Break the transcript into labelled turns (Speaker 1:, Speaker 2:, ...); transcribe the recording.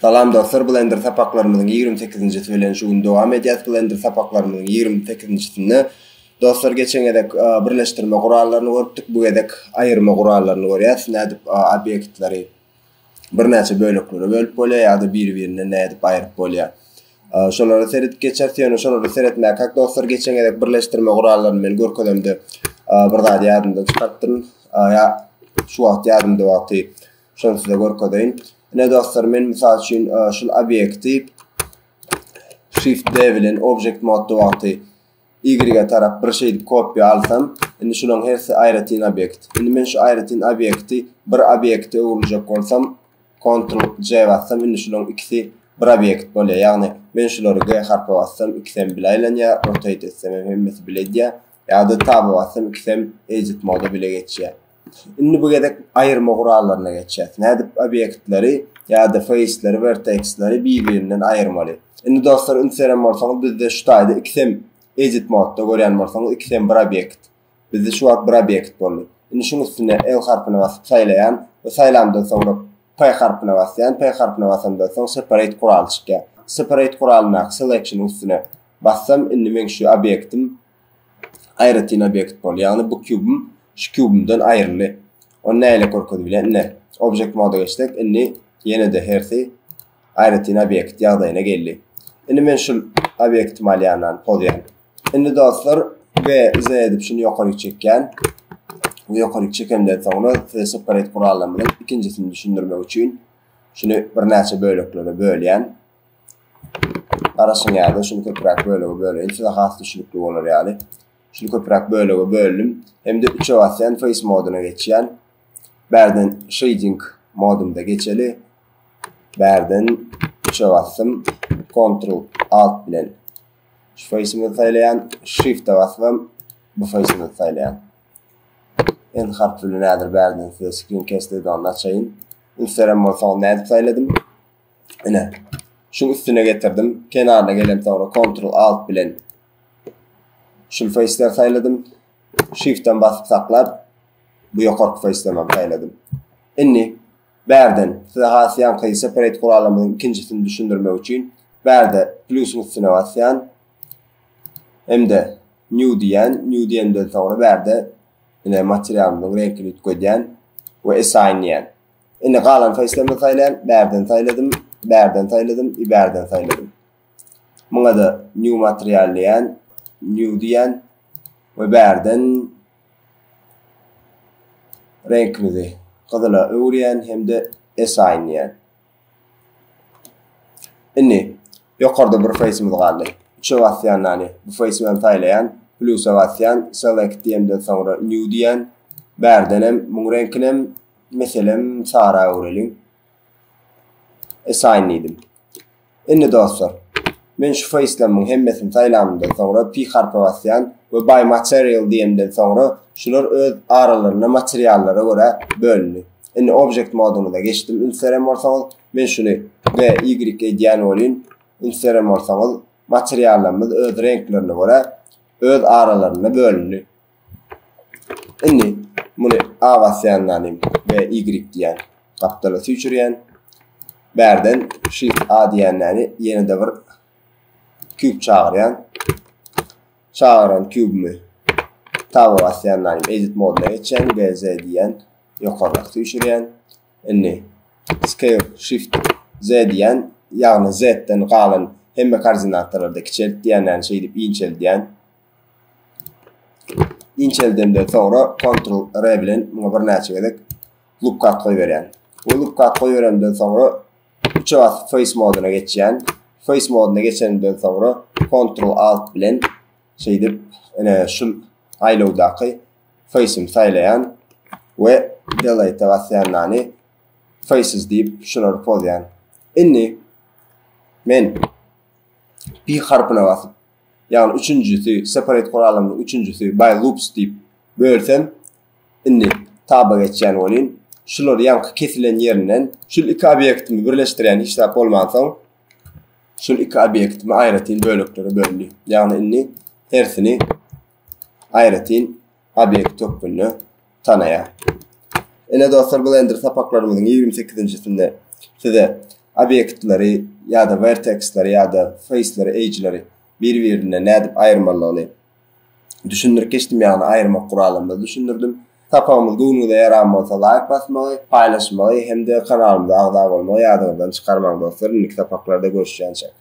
Speaker 1: Salam dostlar, Blender sapaklarımızın 28. söylen şuun devam ediyat. Blender sapaklarımızın 28-sinde dostlar geçen edek birleştirme kurallarını görüptük. Bu edek ayırma kurallarını görüyoruz. Nädip obyektleri bir näçe bölüklere bölüp bolýar ýa-da bir-birine nädip aýryp bolýar. Şolary seredip geçersen, şolary seretmäk hak dostlar geçen edek birleştirme kurallarını men görkezemde bir zat ýadymdan çykartdym. Ya şu wagt ýadymda wagty şonu size görkezeýin. Ne dostlar, men misal üçin şul obyekti Shift D bilen Object modda wagty Y tarap bir şeydi kopya alsam, indi şunun hersi aýratyn obyekt. Indi men şu aýratyn obyekti bir obyekte öwürjek bolsam, Ctrl J bassam, indi şunun ikisi bir obyekt bolýar. Ýagny men şulary G harpy bassam, ikisem bileýlenýär, rotate etsem hemmesi biledýär. Ýa-da tab bassam, ikisem edit moda bile geçýär. Indi bu gedek ayırma kurallarına geçeceğiz. Nädip obyektleri ya da face'leri, vertex'leri bir-birinden ayırmaly. Indi dostlar, ünseren bolsaňyz bizde şu taýda ikisem edit modda görýän bolsaňyz ikisem bir obyekt. Bizde şu wagt bir obyekt boldy. Indi şunun üstüne L harpyny basyp saýlaýan we saýlamdan soňra P harpyny basýan, P harpyny basandan soň separate kural çykýar. Separate kuralyna selection üstüne bassam, indi men şu obyektim aýratyn obyekt bolýar. Ýagny bu kubum şu kubumdan ayrılı. O näle görkezip bilen ne? Object moda geçtik. Indi ýene de hersi aýratyn obyekt ýagdaýyna geldi. Indi men şu obyektim alýandan podýan. Indi dostlar B Z edip şunu ýokary çekýän. Bu ýokary çekenden soňra separate kurallarını ikincisini düşündirmek üçin şunu bir näçe böleklere bölýän. Arasyň ýa-da şunu köpürak böle. Indi has düşünükli bolar ýaly. Şunu köpürak bölüm. Hem de 3'e basayan face moduna geçýän. Berden shading modunda geçeli. Berden 3'e bassam, Ctrl Alt bilen şu face'imi saýlaýan, Shift'e bassam bu face'imi saýlaýan. En harply nädir berden size screen cast'de anlatayım. Ünseren bolsaň nädip saýladym? Ene. Şunu üstüne getirdim. Kenarına gelen soňra Ctrl Alt bilen şu face'ler saýladym. Shift'ten basyp saklap bu ýokarky face'lerden saýladym. Indi berden size hasýan kysy separate kuralynyň ikincisini düşündirmek üçin berde plusyň üstüne basýan, hem de new diýenden soňra berde ine materialyň renkini tutýan we assign diýän. Indi galan face'lerden saýlaýan, berden saýladym. Muňa da new material diýän, new diýän we berden renkimizi gyzyla öwrýän hem de assign diýän. Indi ýokarda bir face'imiz galdy. Üçe basýan näni bu face'imi saýlaýan, plus'a basýan, select diýenden soňra new diýän, berden hem muň renkini meselem sara öwrelim. Assign diýdim. Indi dostlar, men şu face'lerimin hemmesini saýlamdan soňra P harpy basýan we by material diýenden soňra şular öz aralaryna materiallara görä bölünýär. Indi object moduna da geçdim. Ünseren bolsaňyz men şunu V Y diýän bolýan. Ünseren bolsaňyz materiallarymyz öz renklerine görä öz aralaryna bölünýär. Indi muny A basýandan V Y diýän kapitala süýçürýän. Berden Shift A diýänleri ýene de bir küp çağıran kübümü taba basýandan edit moduna geçen GZ diýen ýokarlyk süýçürýän. Indi Scale Shift Z diýen, ýagny Z'den galan hemme koordinatlarda kiçelt diýenleri şeýdip inçeldiýän. İnçeldenden soňra Ctrl R bilen muňa bir näçe gedek loop cut goýberýän. Bu loop cut goýberenden soňra 3'e basyp face moduna geçýän. Face moduna geçenden soňra Ctrl Alt bilen şeýdip ene şu aýlawdaky face'imi saýlaýan we delete basýandan faces diýip şunary pozýan. Indi men P harpyna basyp, ýagny üçüncüsi separate kuralynyň üçüncüsi by loops diýip bölsem, indi taba geçýän bolýan. Şular ýanky kesilen ýerinden şu iki obyektimi birleşdiren işlep bolmansoň şu iki obyektimi aýratyn böleklere bölünýär. Ýagny indi hersini aýratyn obyekt tökülni tanaýar. Ene dostlar, Blender sapaklarymyzyň 28-sinde size obyektleri ya da vertexleri ya da face'leri, edge'leri bir-birine nädip aýyrmalygyny düşündirip geçdim, ýagny aýyrmak guralynda düşündirdim. Tapamyz göwnüde ýaran bolsa like basmagy, paýlaşmagy hem-de kanalymyza agza bolmagy ýadyňyzdan çykarmagy dostlar. Indi tapaklarda görüşýänçek.